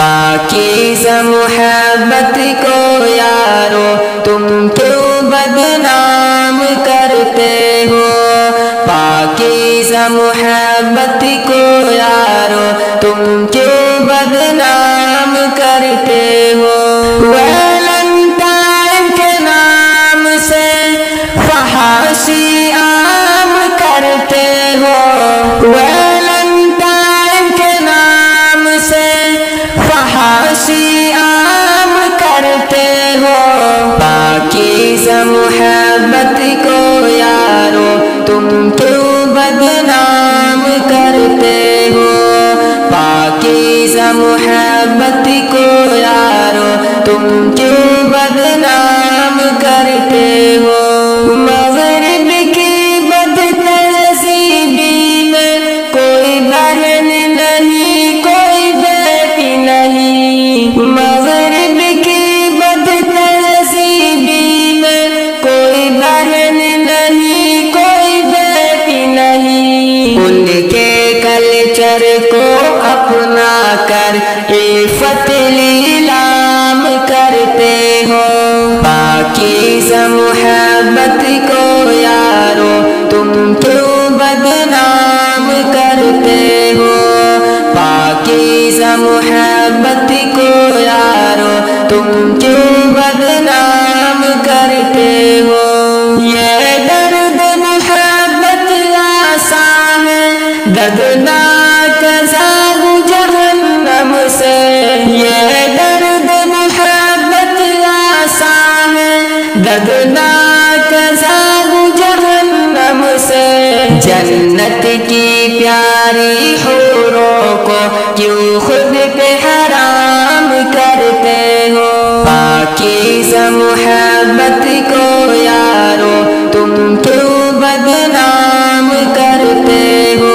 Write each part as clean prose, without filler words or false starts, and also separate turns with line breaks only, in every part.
پاکیزہ محبت کو یارو تم کیوں بدنام کرتے ہو؟ پاکیزہ محبت کو یارو تم کیوں بدنام کرتے ہو؟ ویلنٹائن کے نام سے فحاشی عام کرتے ہو، ویلنٹائن کے نام سے فحاشی عام کرتے ہو۔ پاکیزہ محبت کو یارو تم کیوں بدنام کرتے ہو؟ پاکیزہ محبت کو یارو تم کیوں بدنام کرتے ہو؟ مغرب کی بد تہذیبی میں کوئی بہن نہیں، کوئی بیٹی نہیں، مغرب کی بد تہذیبی میں کوئی بہن نہیں، کوئی بیٹی نہیں۔ ان کے کلچر کو اپنا کر عفت لیلام کرتے ہو۔ پاکیزہ محبت کو یارو تم کیوں بدنام کرتے ہو؟ پاکیزہ محبت کو یارو تم کیوں بدنام کرتے ہو؟ یہ درد محبت آسان ہے، دردناک عذاب جہنم سے، یہ درد محبت آسان ہے، دردناک عذاب جہنم سے۔ جنت کی پیاری حوروں کو کیوں خود پہ حرام کرتے ہو؟ پاکیزہ محبت کو یارو تم کیوں بدنام کرتے ہو؟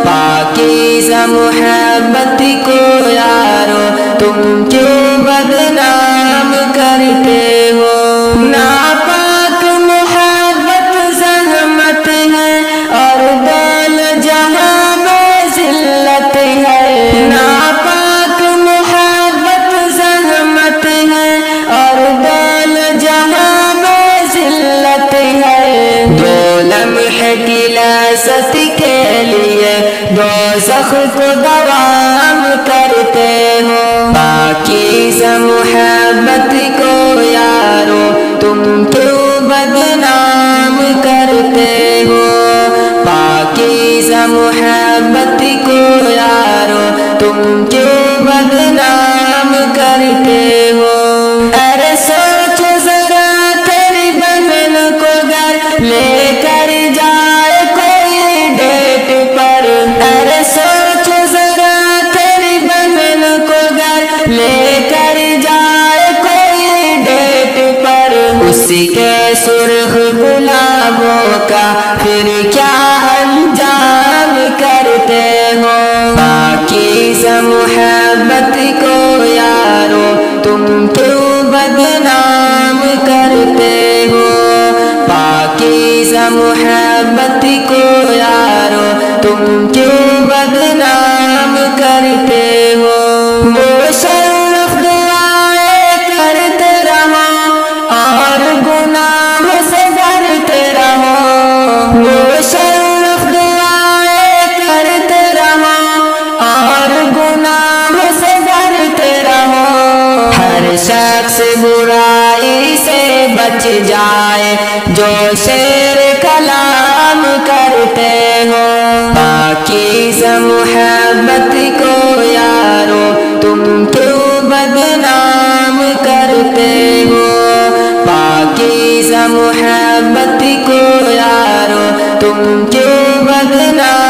پاکیزہ محبت کو یارو تم کیوں بدنام کرتے ہو؟ ناپاک محبت زحمت ہے اور دول جہاں میں ذلت ہے، ناپاک محبت زحمت ہے اور دول جہاں میں ذلت ہے۔ دو لمحے کی لذت کے لیے دوزخ کو دوام کرتے ہو۔ پاکیزہ محبت کو یارو تم کیوں بدنام کرتے ہو؟ پاکیزہ محبت کو یارو تم کیوں بدنام کرتے ہو؟ ارے سوچ ذرا تیری بہن کو گھر لے کر جائے کوئی ڈیٹ پر، ارے سوچ ذرا تیری بہن کو گھر لے کر جائے کوئی ڈیٹ پر، اس کے سرخ گلابوں کا پھر کیا انجام کرتے ہو؟ پاکیزہ محبت کو یارو تم کیوں بدنام کرتے ہو؟ پاکیزہ محبت کو یارو تم کیوں بدنام کرتے ہو؟ مشرف دعائیں کرتے رہو اور گناہ سے ڈرتے رہو، مشرف دعائیں کرتے رہو اور گناہ سے ڈرتے رہو۔ ہر شخص برائی سے بچ جائے جو شعر کلام کرتے ہو۔ پاکیزہ محبت کو یارو تم کیوں بدنام کرتے ہو؟ پاکیزہ محبت کو یارو تم کیوں بدنام